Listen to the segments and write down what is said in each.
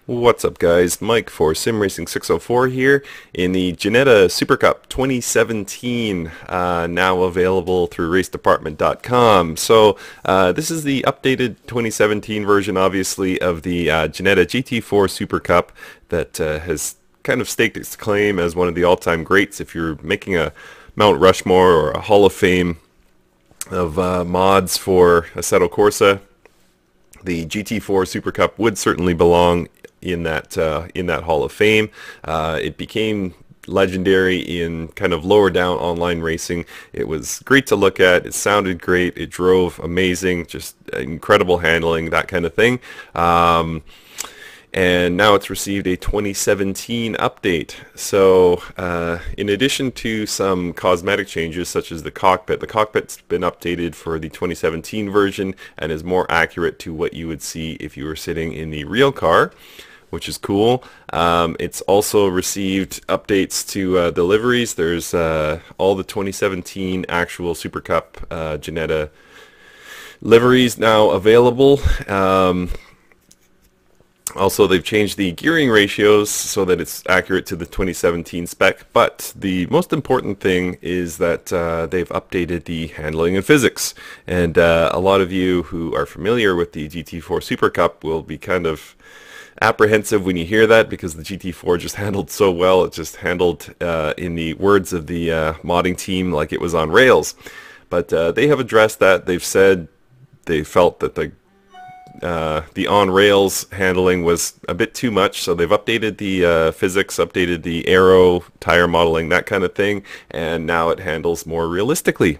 What's up guys, Mike for Sim Racing 604 here in the Ginetta SuperCup 2017, now available through racedepartment.com. So this is the updated 2017 version obviously of the Ginetta GT4 SuperCup that has kind of staked its claim as one of the all-time greats. If you're making a Mount Rushmore or a Hall of Fame of mods for Assetto Corsa, the GT4 SuperCup would certainly belong in that Hall of Fame. It became legendary in kind of lower down online racing. It was great to look at. It sounded great. It drove amazing, just incredible handling, that kind of thing. And now it's received a 2017 update. So in addition to some cosmetic changes such as the cockpit's been updated for the 2017 version and is more accurate to what you would see if you were sitting in the real car, which is cool. It's also received updates to the liveries. There's all the 2017 actual Super Cup Ginetta liveries now available. Also, they've changed the gearing ratios so that it's accurate to the 2017 spec, but the most important thing is that they've updated the handling and physics. And a lot of you who are familiar with the GT4 SuperCup will be kind of apprehensive when you hear that, because the GT4 just handled so well. It just handled, in the words of the modding team, like it was on rails. But they have addressed that. They've said they felt that the on-rails handling was a bit too much, so they've updated the physics, updated the aero, tire modeling, that kind of thing, and now it handles more realistically.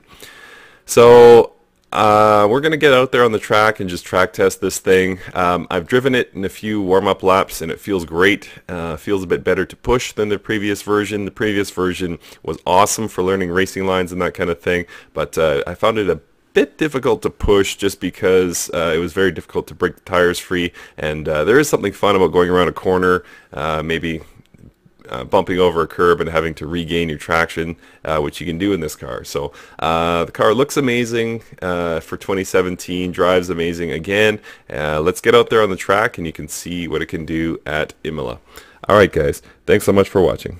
So we're going to get out there on the track and just track test this thing. I've driven it in a few warm-up laps and it feels great. Feels a bit better to push than the previous version. The previous version was awesome for learning racing lines and that kind of thing, but I found it a bit difficult to push just because it was very difficult to break the tires free, and there is something fun about going around a corner, maybe bumping over a curb and having to regain your traction, which you can do in this car. So the car looks amazing for 2017, drives amazing again. Let's get out there on the track and you can see what it can do at Imola. Alright guys, thanks so much for watching.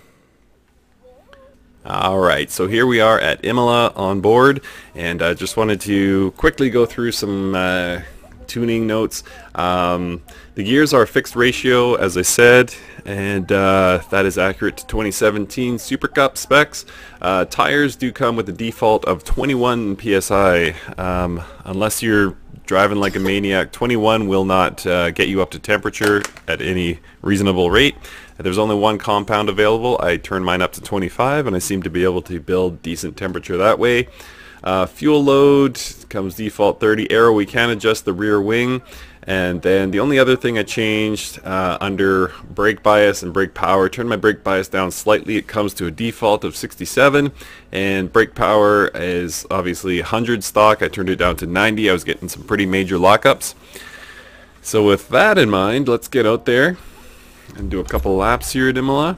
Alright, so here we are at Imola on board, and I just wanted to quickly go through some tuning notes. The gears are fixed ratio, as I said, and that is accurate to 2017 Super Cup specs. Tires do come with a default of 21 PSI. Unless you're driving like a maniac, 21 will not get you up to temperature at any reasonable rate. There's only one compound available. I turned mine up to 25 and I seem to be able to build decent temperature that way. Fuel load comes default 30. Aero, we can adjust the rear wing. And then the only other thing I changed under brake bias and brake power, turned my brake bias down slightly. It comes to a default of 67, and brake power is obviously 100 stock. I turned it down to 90. I was getting some pretty major lockups. So with that in mind, let's get out there and do a couple laps here at Imola.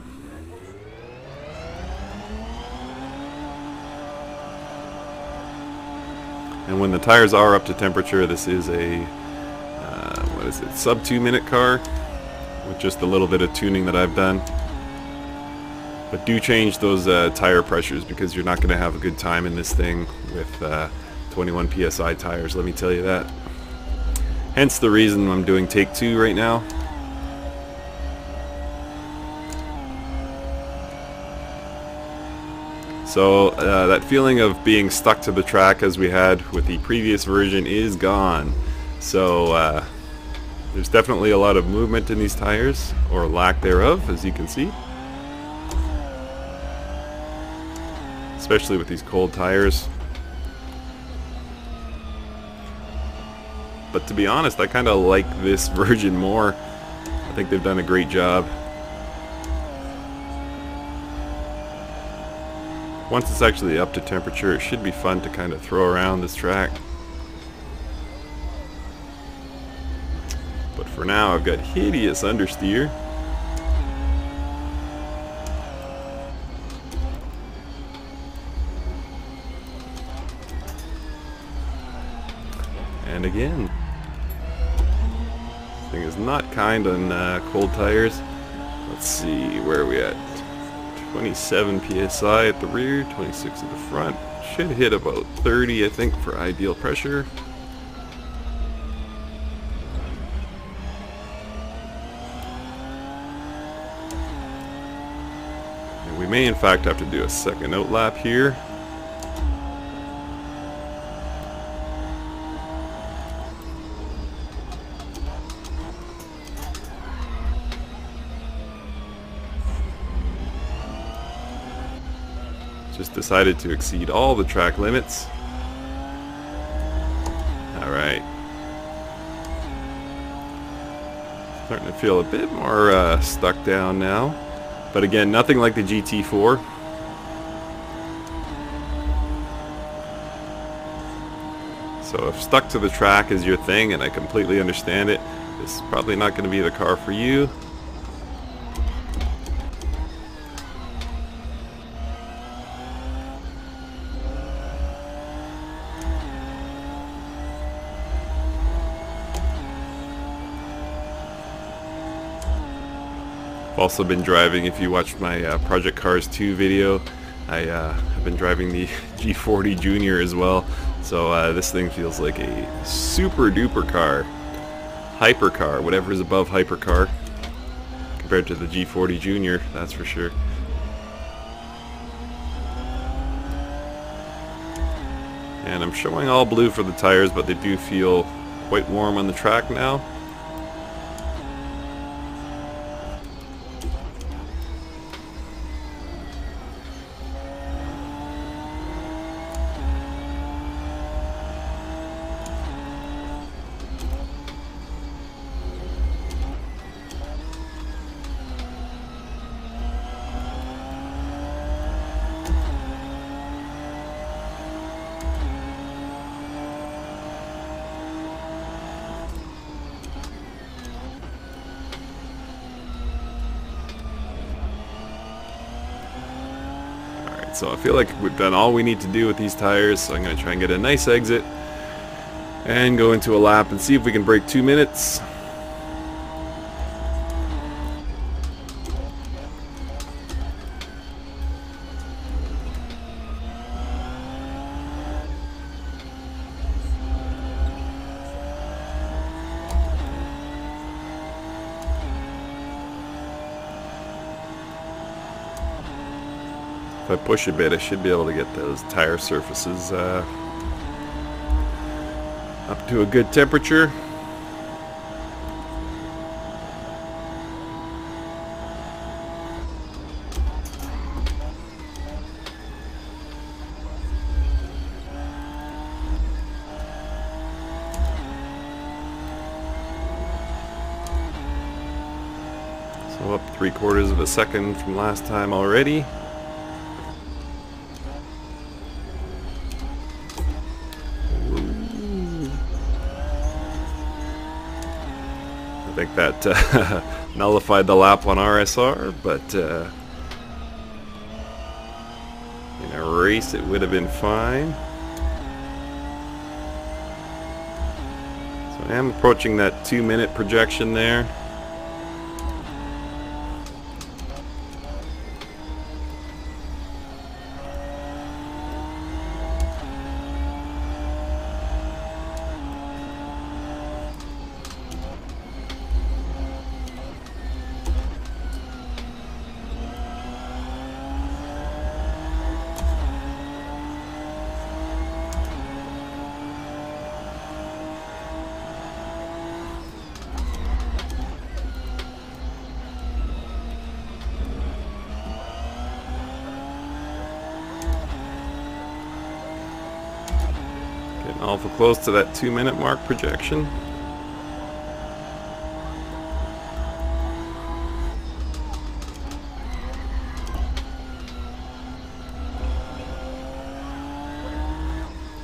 And when the tires are up to temperature, this is a what is it, sub 2 minute car with just a little bit of tuning that I've done. But do change those tire pressures, because you're not going to have a good time in this thing with 21 PSI tires, let me tell you that. Hence the reason I'm doing take 2 right now. So that feeling of being stuck to the track as we had with the previous version is gone. So there's definitely a lot of movement in these tires, or lack thereof, as you can see. Especially with these cold tires. But to be honest, I kind of like this version more. I think they've done a great job. Once it's actually up to temperature, it should be fun to kind of throw around this track. But for now, I've got hideous understeer. And again. Thing is not kind on cold tires. Let's see, where are we at? 27 psi at the rear, 26 at the front. Should hit about 30, I think, for ideal pressure. And we may in fact have to do a second out lap here. Just decided to exceed all the track limits. Alright. Starting to feel a bit more stuck down now. But again, nothing like the GT4. So if stuck to the track is your thing, and I completely understand it, this is probably not going to be the car for you. Also been driving, if you watched my Project Cars 2 video, I have been driving the G40 Junior as well, so this thing feels like a super duper car, hypercar, whatever is above hypercar, compared to the G40 Junior, that's for sure. And I'm showing all blue for the tires, but they do feel quite warm on the track now. So I feel like we've done all we need to do with these tires, so I'm going to try and get a nice exit and go into a lap and see if we can break 2 minutes. If I push a bit, I should be able to get those tire surfaces up to a good temperature. So up 3/4 of a second from last time already. I think that nullified the lap on RSR, but in a race it would have been fine. So I am approaching that 2-minute projection there. Getting awful close to that 2-minute mark projection.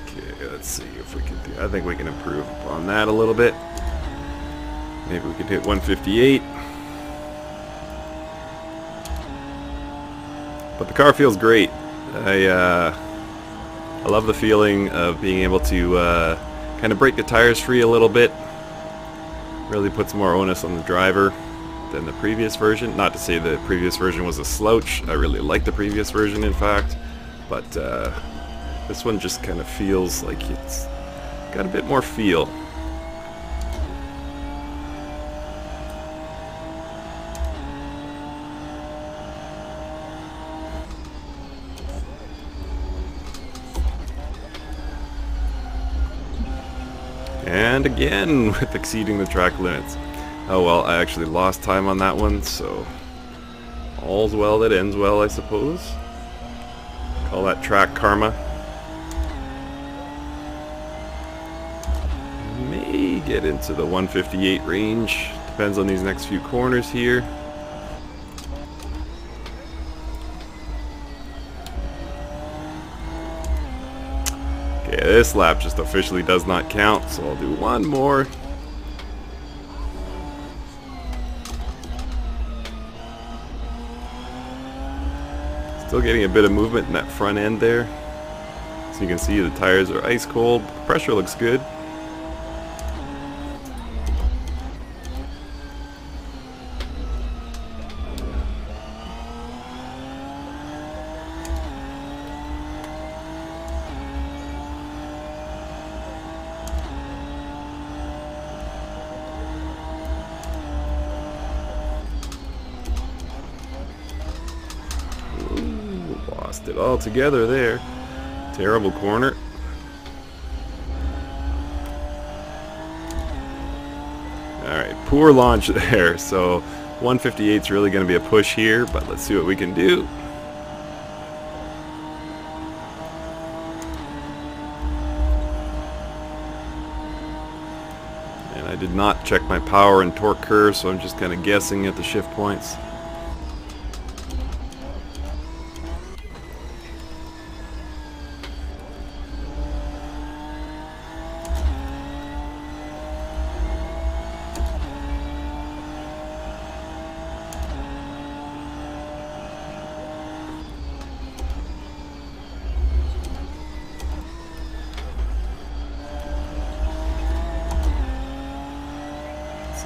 Okay, let's see if we can do. I think we can improve on that a little bit. Maybe we could hit 158. But the car feels great. I love the feeling of being able to kind of break the tires free a little bit. Really puts more onus on the driver than the previous version. Not to say the previous version was a slouch. I really like the previous version, in fact. But this one just kind of feels like it's got a bit more feel. And again with exceeding the track limits. Oh well, I actually lost time on that one, so all's well that ends well, I suppose. Call that track karma. May get into the 158 range. Depends on these next few corners here. Okay, this lap just officially does not count, so I'll do one more. Still getting a bit of movement in that front end there. So you can see the tires are ice cold. The pressure looks good. Lost it all together there. Terrible corner. Alright, poor launch there. So 158 is really going to be a push here, but let's see what we can do. And I did not check my power and torque curve, so I'm just kind of guessing at the shift points.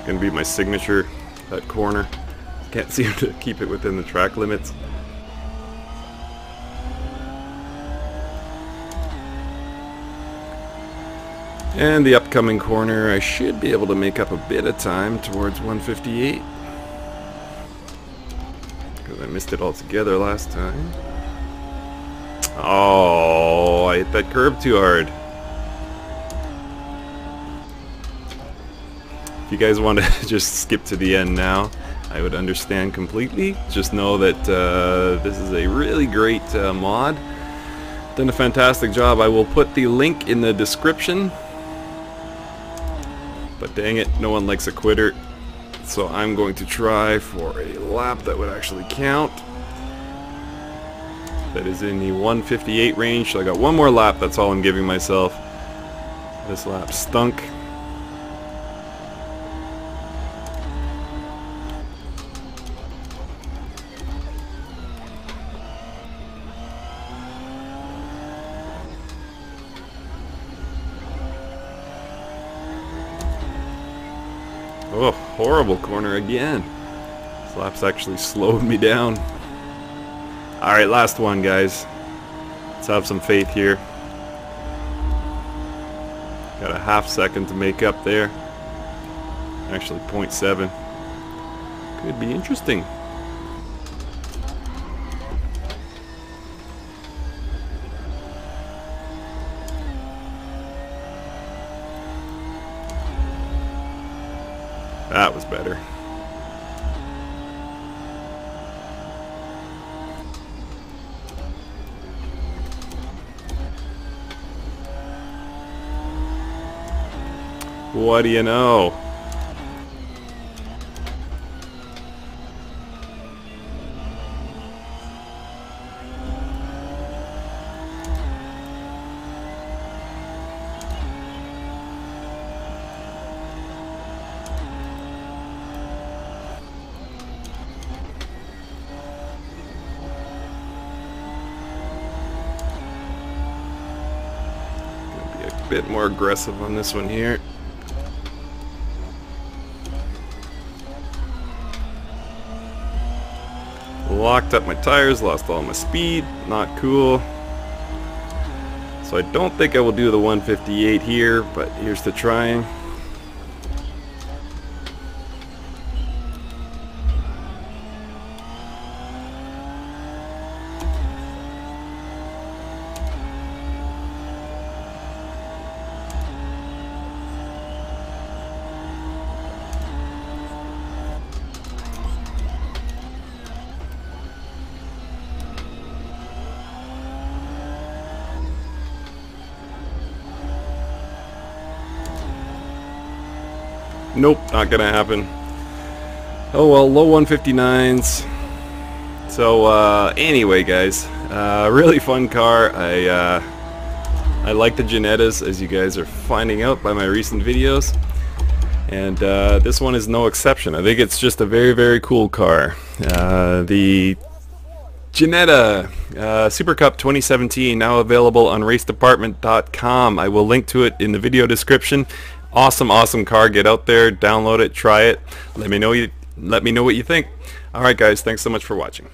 Gonna be my signature, that corner. Can't seem to keep it within the track limits. And the upcoming corner, I should be able to make up a bit of time towards 158. Because I missed it altogether last time. Oh, I hit that curb too hard. If you guys want to just skip to the end now, I would understand completely. Just know that this is a really great mod. Done a fantastic job. I will put the link in the description. But dang it, no one likes a quitter. So I'm going to try for a lap that would actually count. That is in the 158 range. So I got one more lap, that's all I'm giving myself. This lap stunk. Oh, horrible corner again. This lap's actually slowed me down. Alright, last one, guys. Let's have some faith here. Got a half second to make up there. Actually 0.7. Could be interesting. That was better. What do you know? Bit more aggressive on this one here. locked up my tires, lost all my speed, not cool. So I don't think I will do the 158 here, but here's to trying. Nope, not gonna happen. Oh well, low 159s. So anyway, guys, really fun car. I like the Ginettas, as you guys are finding out by my recent videos, and this one is no exception. I think it's just a very, very cool car. The Ginetta SuperCup 2017, now available on racedepartment.com. I will link to it in the video description. Awesome car. Get out there, download it, try it. Let me know what you think. Alright guys, thanks so much for watching.